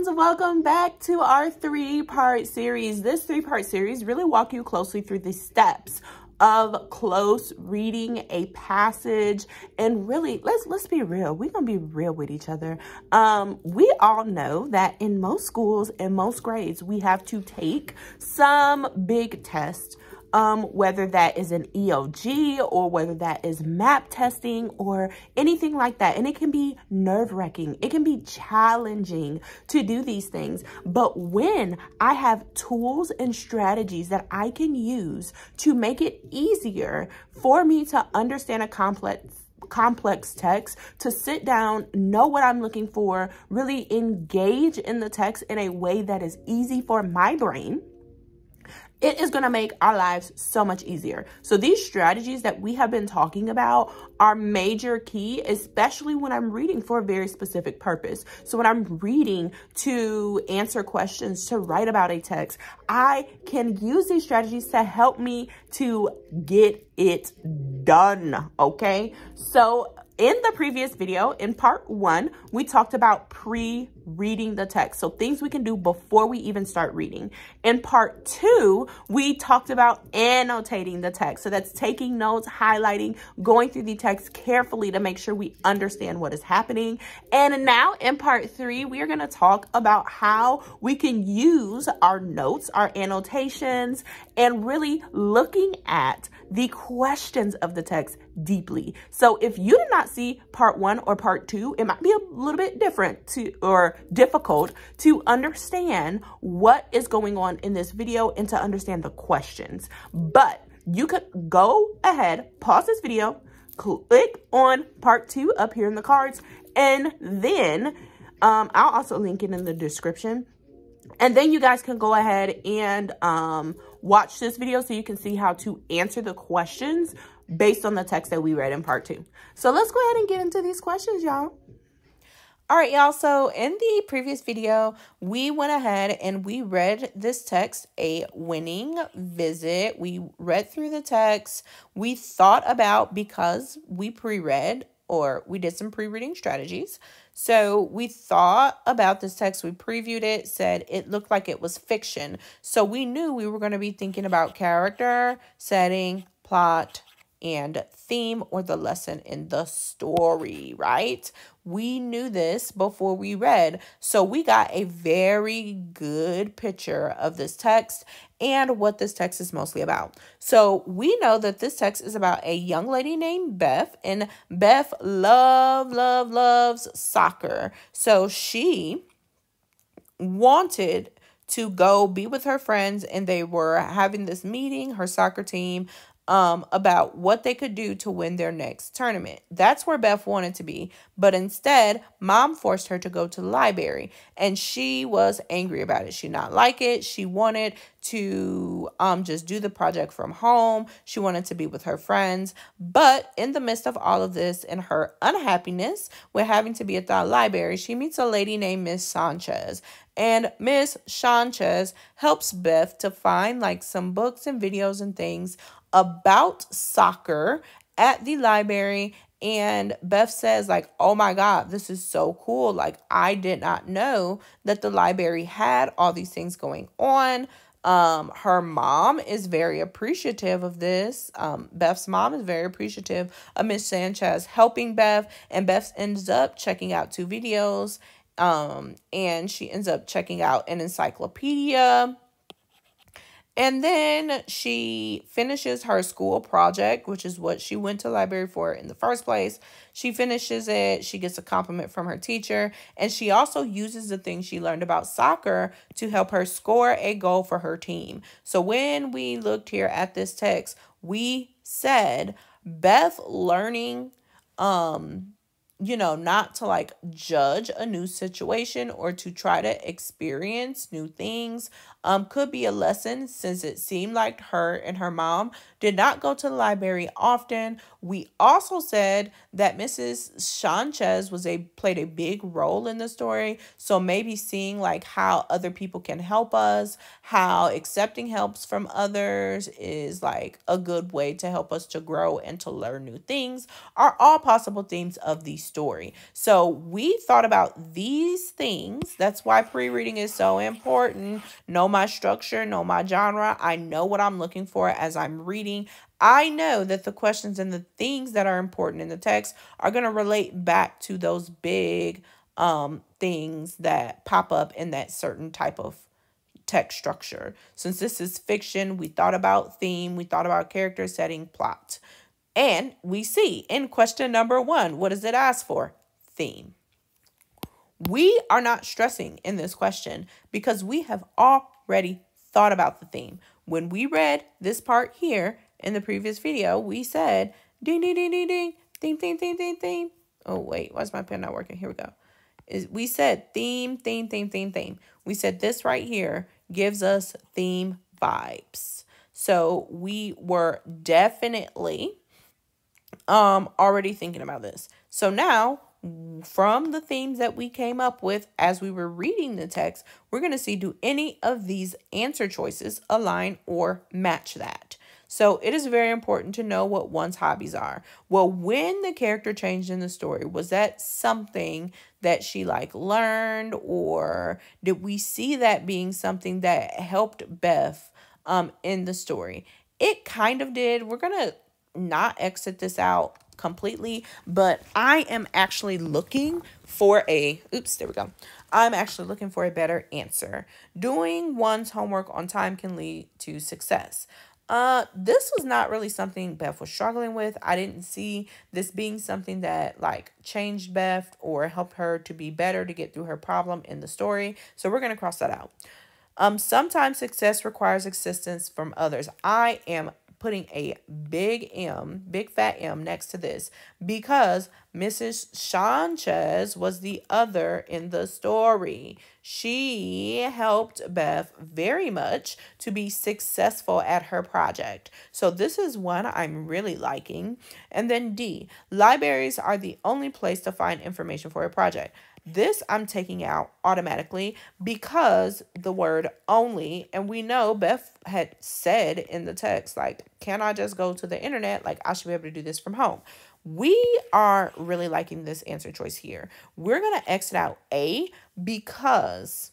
friends, welcome back to our three-part series. This three-part series really walk you closely through the steps of close reading a passage. And really, let's be real. We're gonna be real with each other. We all know that in most schools and most grades, we have to take some big test, whether that is an EOG or whether that is map testing or anything like that. And it can be nerve-wracking. It can be challenging to do these things. But when I have tools and strategies that I can use to make it easier for me to understand a complex text, to sit down, know what I'm looking for, really engage in the text in a way that is easy for my brain, it is going to make our lives so much easier. So these strategies that we have been talking about are major key, especially when I'm reading for a very specific purpose. So when I'm reading to answer questions, to write about a text, I can use these strategies to help me to get it done. Okay. So in the previous video, in part 1, we talked about pre-reading the text. So things we can do before we even start reading. In part 2, we talked about annotating the text. So that's taking notes, highlighting, going through the text carefully to make sure we understand what is happening. And now in part 3, we are going to talk about how we can use our notes, our annotations, and really looking at the questions of the text deeply. So if you did not see part 1 or part 2, it might be a little bit difficult to understand what is going on in this video and to understand the questions. But you could go ahead, pause this video, click on part 2 up here in the cards, and then I'll also link it in the description. And then you guys can go ahead and watch this video so you can see how to answer the questions based on the text that we read in part 2. So let's go ahead and get into these questions, y'all. All right, y'all. So in the previous video, we went ahead and we read this text, A Winning Visit. We read through the text. We thought about, because we pre-read, or we did some pre-reading strategies. So we thought about this text, we previewed it, said it looked like it was fiction. So we knew we were going to be thinking about character, setting, plot, and theme, or the lesson in the story, right? We knew this before we read. So we got a very good picture of this text and what this text is mostly about. So we know that this text is about a young lady named Beth, and Beth loves soccer. So she wanted to go be with her friends, and they were having this meeting, her soccer team, about what they could do to win their next tournament. That's where Beth wanted to be. But instead, Mom forced her to go to the library, and she was angry about it. She did not like it. She wanted to just do the project from home. She wanted to be with her friends. But in the midst of all of this and her unhappiness with having to be at the library, she meets a lady named Miss Sanchez. And Miss Sanchez helps Beth to find like some books and videos and things about soccer at the library. And Beth says, like, oh my God, this is so cool. Like, I did not know that the library had all these things going on. Her mom is very appreciative of this. Beth's mom is very appreciative of Miss Sanchez helping Beth. And Beth ends up checking out 2 videos. And she ends up checking out an encyclopedia. And then she finishes her school project, which is what she went to the library for in the first place. She finishes it. She gets a compliment from her teacher. And she also uses the things she learned about soccer to help her score a goal for her team. So when we looked here at this text, we said Beth learning, not to like judge a new situation or to try to experience new things, could be a lesson, since it seemed like her and her mom did not go to the library often. We also said that Mrs. Sanchez played a big role in the story. So maybe seeing like how other people can help us, how accepting helps from others is like a good way to help us to grow and to learn new things are all possible themes of the story. So we thought about these things. That's why pre-reading is so important. Know my structure, know my genre. I know what I'm looking for as I'm reading. I know that the questions and the things that are important in the text are going to relate back to those big things that pop up in that certain type of text structure. Since this is fiction, we thought about theme, we thought about character, setting, plot. And we see in question number 1, what does it ask for? Theme. We are not stressing in this question because we have already thought about the theme. When we read this part here in the previous video, we said, ding, ding, ding, ding, ding, theme, theme, theme, theme, theme. Oh, wait, why's my pen not working? Here we go. We said theme, theme, theme, theme, theme. We said this right here gives us theme vibes. So we were definitely already thinking about this. So now, from the themes that we came up with as we were reading the text, we're going to see, do any of these answer choices align or match that? So it is very important to know what one's hobbies are. Well, when the character changed in the story, was that something that she like learned, or did we see that being something that helped Beth in the story? It kind of did. We're going to not exit this out completely, but I am actually looking for I'm actually looking for a better answer. Doing one's homework on time can lead to success. This was not really something Beth was struggling with. I didn't see this being something that like changed Beth or helped her to be better to get through her problem in the story. So we're going to cross that out. Sometimes success requires assistance from others. I am putting a big fat M next to this because Mrs. Sanchez was the other in the story. She helped Beth very much to be successful at her project. So this is one I'm really liking. And then D, libraries are the only place to find information for a project. This I'm taking out automatically because the word only, and we know Beth had said in the text, like, can I just go to the internet? Like, I should be able to do this from home. We are really liking this answer choice here. We're going to exit out A because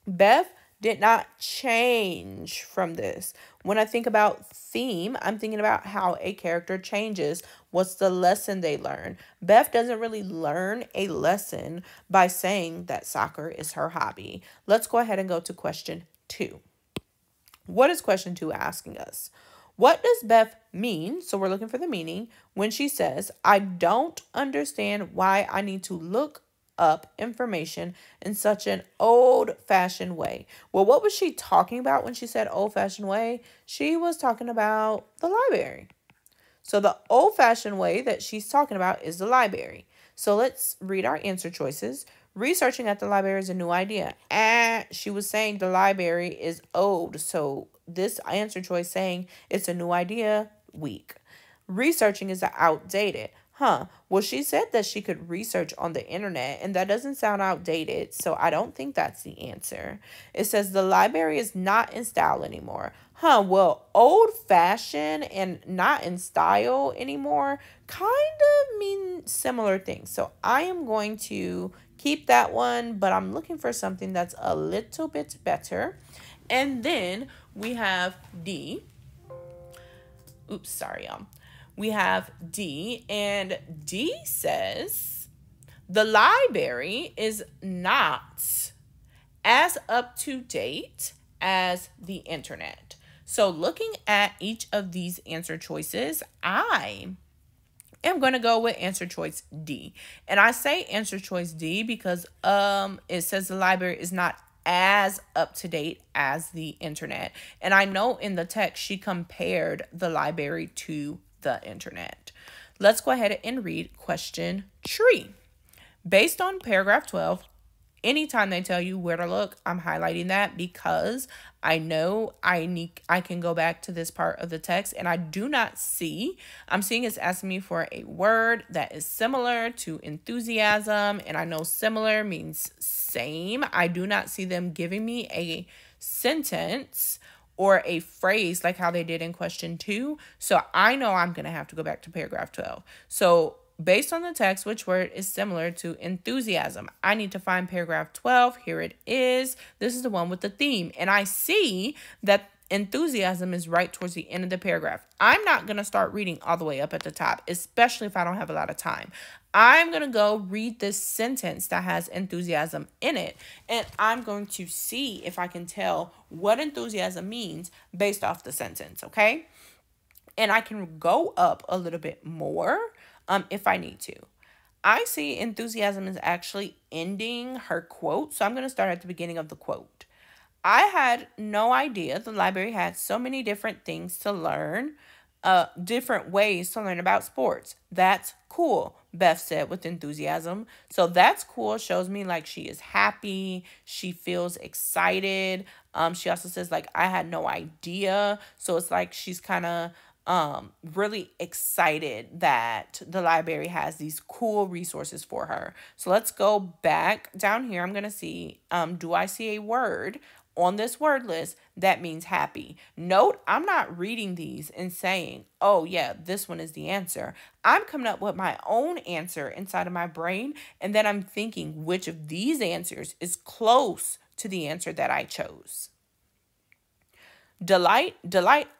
Beth did not change from this. When I think about theme, I'm thinking about how a character changes. What's the lesson they learn? Beth doesn't really learn a lesson by saying that soccer is her hobby. Let's go ahead and go to question 2. What is question 2 asking us? What does Beth mean? So we're looking for the meaning when she says, I don't understand why I need to look up information in such an old-fashioned way. Well, what was she talking about when she said old-fashioned way? She was talking about the library. So the old-fashioned way that she's talking about is the library. So let's read our answer choices. Researching at the library is a new idea. And she was saying the library is old. So this answer choice saying it's a new idea, weak. Researching is outdated. Well, she said that she could research on the internet, and that doesn't sound outdated, so I don't think that's the answer. It says the library is not in style anymore. Well, old-fashioned and not in style anymore kind of mean similar things. So I am going to keep that one, but I'm looking for something that's a little bit better. And then we have D. Oops, sorry, y'all. We have D, and D says the library is not as up to date as the internet. So looking at each of these answer choices, I am going to go with answer choice D. And I say answer choice D because it says the library is not as up to date as the internet. And I know in the text she compared the library to the internet. Let's go ahead and read question 3. Based on paragraph 12, Anytime they tell you where to look, I'm highlighting that because I know I can go back to this part of the text and I do not see, I'm seeing it's asking me for a word that is similar to enthusiasm, and I know similar means same. I do not see them giving me a sentence or a phrase like how they did in question 2. So I know I'm going to have to go back to paragraph 12. So based on the text, which word is similar to enthusiasm? I need to find paragraph 12. Here it is. This is the one with the theme. And I see that enthusiasm is right towards the end of the paragraph. I'm not going to start reading all the way up at the top, especially if I don't have a lot of time. I'm going to go read this sentence that has enthusiasm in it, and I'm going to see if I can tell what enthusiasm means based off the sentence, okay? And I can go up a little bit more if I need to. I see enthusiasm is actually ending her quote, so I'm going to start at the beginning of the quote. I had no idea the library had so many different things to learn, different ways to learn about sports. That's cool, Beth said with enthusiasm. So that's cool shows me like she is happy. She feels excited. She also says like, I had no idea. So it's like she's kind of really excited that the library has these cool resources for her. So let's go back down here. I'm going to see, do I see a word on this word list that means happy? Note, I'm not reading these and saying, oh yeah, this one is the answer. I'm coming up with my own answer inside of my brain, and then I'm thinking which of these answers is close to the answer that I chose. Delight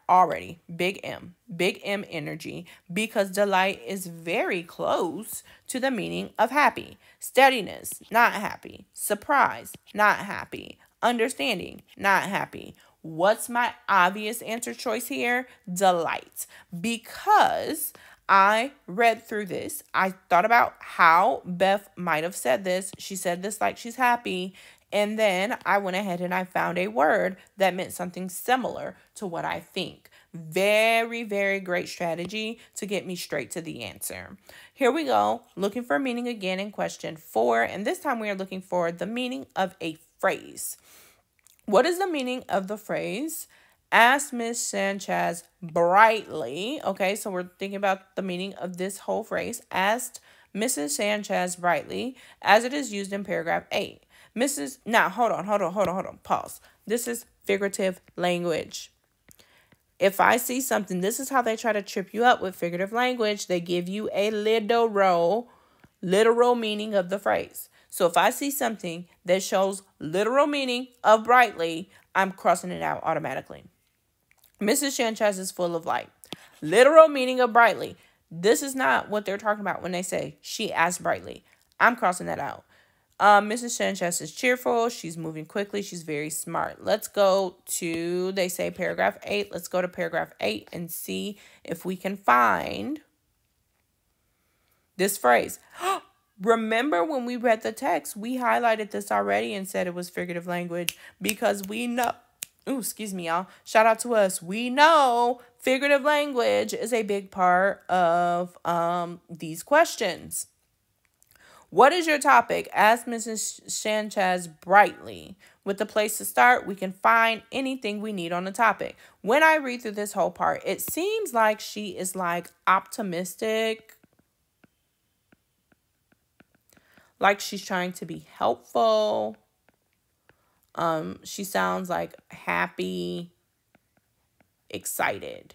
already, big M energy, because delight is very close to the meaning of happy. Steadiness, not happy. Surprise, not happy. Understanding, not happy. What's my obvious answer choice here? Delight. Because I read through this, I thought about how Beth might have said this. She said this like she's happy. And then I went ahead and I found a word that meant something similar to what I think. Very, very great strategy to get me straight to the answer. Here we go. Looking for meaning again in question 4. And this time we are looking for the meaning of a phrase. What is the meaning of the phrase? Asked Miss Sanchez brightly. Okay, so we're thinking about the meaning of this whole phrase. Asked Mrs. Sanchez brightly as it is used in paragraph 8. Now, hold on, pause. This is figurative language. If I see something, this is how they try to trip you up with figurative language. They give you a literal meaning of the phrase. So if I see something that shows literal meaning of brightly, I'm crossing it out automatically. Mrs. Sanchez is full of light. Literal meaning of brightly. This is not what they're talking about when they say she asked brightly. I'm crossing that out. Mrs. Sanchez is cheerful. She's moving quickly. She's very smart. Let's go to, they say paragraph 8. Let's go to paragraph 8 and see if we can find this phrase. Remember when we read the text, we highlighted this already and said it was figurative language because we know, excuse me, y'all. Shout out to us. We know figurative language is a big part of these questions. What is your topic? Asked Mrs. Sanchez brightly. With the place to start, we can find anything we need on the topic. When I read through this whole part, it seems like she is like optimistic. Like she's trying to be helpful. She sounds like happy, excited.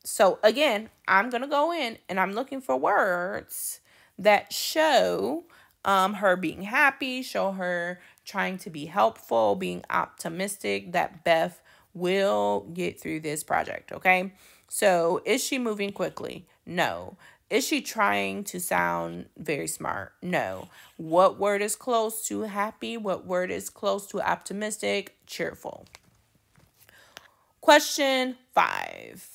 So again, I'm going to go in and I'm looking for words that show her being happy, show her trying to be helpful, being optimistic that Beth will get through this project, okay? So is she moving quickly? No. Is she trying to sound very smart? No. What word is close to happy? What word is close to optimistic? Cheerful. Question 5.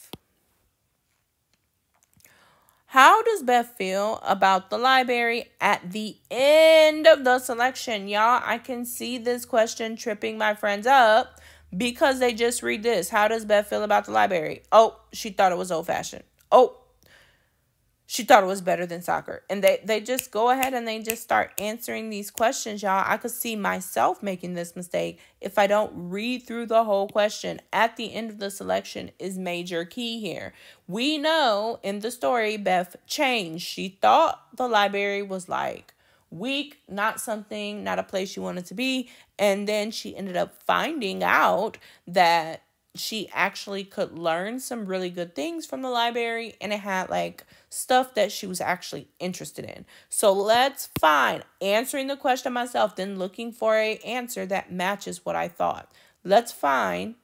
How does Beth feel about the library at the end of the selection? Y'all, I can see this question tripping my friends up because they just read this. How does Beth feel about the library? Oh, she thought it was old-fashioned. Oh, She thought it was better than soccer. And they just go ahead and they just start answering these questions, y'all. I could see myself making this mistake if I don't read through the whole question. At the end of the selection is major key here. We know in the story, Beth changed. She thought the library was like weak, not something, not a place she wanted to be. And then she ended up finding out that she actually could learn some really good things from the library, and it had like stuff that she was actually interested in. So let's find answering the question myself, then looking for an answer that matches what I thought. Let's find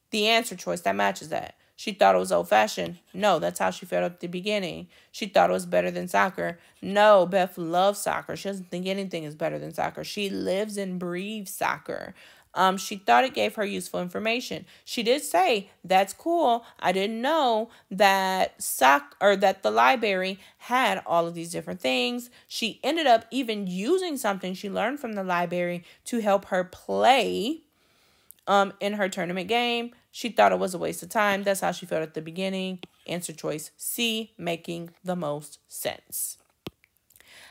the answer choice that matches that. She thought it was old-fashioned. No, that's how she felt at the beginning. She thought it was better than soccer. No, Beth loves soccer. She doesn't think anything is better than soccer. She lives and breathes soccer. She thought it gave her useful information. She did say, that's cool. I didn't know that that the library had all of these different things. She ended up even using something she learned from the library to help her play in her tournament game. She thought it was a waste of time. That's how she felt at the beginning. Answer choice C, making the most sense.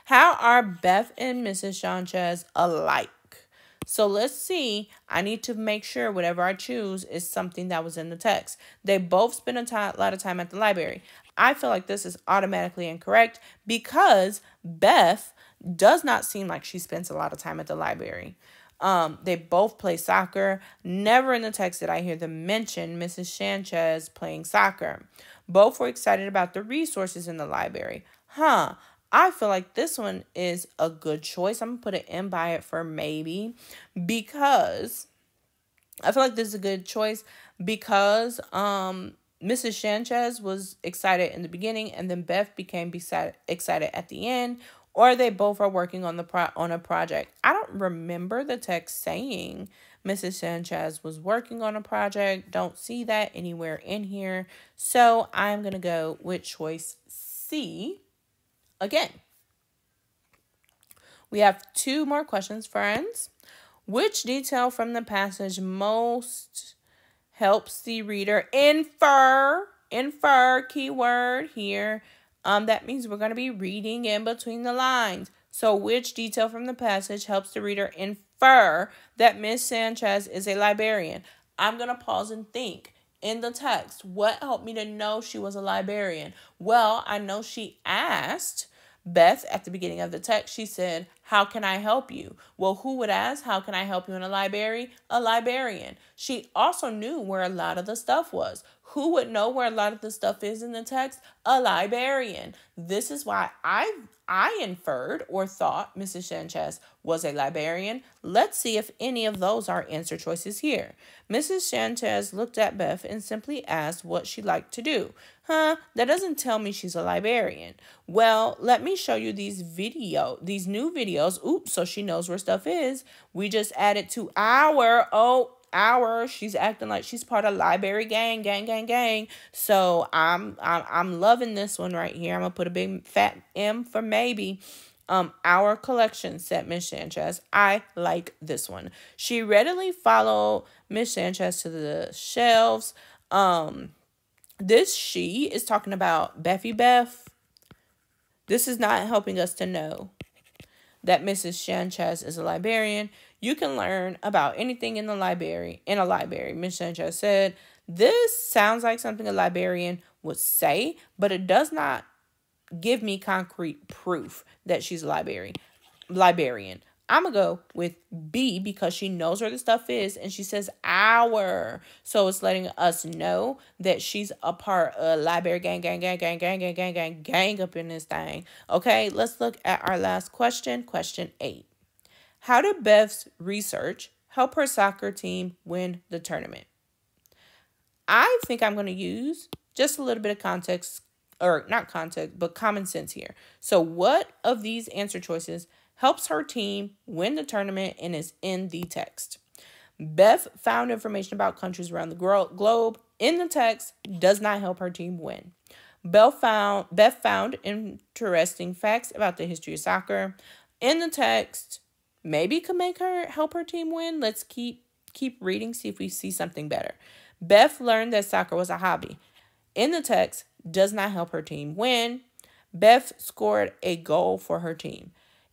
How are Beth and Mrs. Sanchez alike? So let's see. I need to make sure whatever I choose is something that was in the text. They both spend a lot of time at the library. I feel like this is automatically incorrect because Beth does not seem like she spends a lot of time at the library. They both play soccer. Never in the text did I hear them mention Mrs. Sanchez playing soccer. Both were excited about the resources in the library. I feel like this one is a good choice. I'm going to put an M by it for maybe, because I feel like this is a good choice because Mrs. Sanchez was excited in the beginning and then Beth became excited at the end, or they both are working on a project. I don't remember the text saying Mrs. Sanchez was working on a project. Don't see that anywhere in here. So I'm going to go with choice C. Again, we have 2 more questions, friends. Which detail from the passage most helps the reader infer? Infer, keyword here. That means we're going to be reading in between the lines. So which detail from the passage helps the reader infer that Miss Sanchez is a librarian? I'm going to pause and think. In the text, what helped me to know she was a librarian? Well, I know she asked Beth at the beginning of the text. She said, how can I help you? Well, who would ask, how can I help you in a library? A librarian. She also knew where a lot of the stuff was. Who would know where a lot of the stuff is in the text? A librarian. This is why I inferred or thought Mrs. Sanchez was a librarian. Let's see if any of those are answer choices here. Mrs. Sanchez looked at Beth and simply asked what she liked to do. That doesn't tell me she's a librarian. Well, let me show you these new videos. Oops, so she knows where stuff is. We just added to our. She's acting like she's part of library gang. So I'm loving this one right here. I'm gonna put a big fat M for maybe. Our collection, said Miss Sanchez. I like this one. She readily followed Miss Sanchez to the shelves. This she is talking about Beth. This is not helping us to know that Mrs. Sanchez is a librarian. You can learn about anything in a library. Miss Sanchez said, this sounds like something a librarian would say, but it does not give me concrete proof that she's a librarian. I'm going to go with B because she knows where the stuff is and she says our. So it's letting us know that she's a part of library gang up in this thing. Okay, let's look at our last question, question 8. How did Beth's research help her soccer team win the tournament? I think I'm going to use just a little bit of context, or not context, but common sense here. So what of these answer choices helps her team win the tournament and is in the text? Beth found information about countries around the globe in the text, does not help her team win. Beth found interesting facts about the history of soccer in the text, maybe could help her team win. Let's keep reading, see if we see something better. Beth learned that soccer was a hobby. In the text, does not help her team win. Beth scored a goal for her team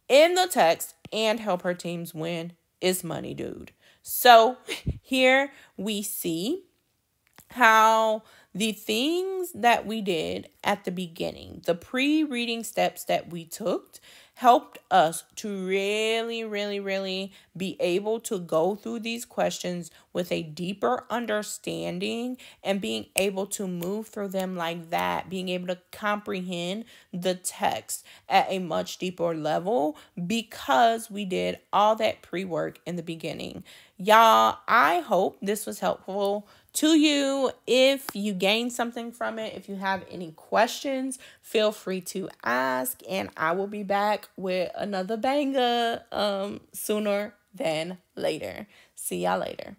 in the text and help her teams win is money, dude. So here we see how the things that we did at the beginning, the pre-reading steps that we took, helped us to really be able to go through these questions with a deeper understanding and being able to move through them like that, being able to comprehend the text at a much deeper level because we did all that pre-work in the beginning. Y'all, I hope this was helpful to you. If you gained something from it, if you have any questions, feel free to ask, and I will be back with another banger sooner than later. See y'all later.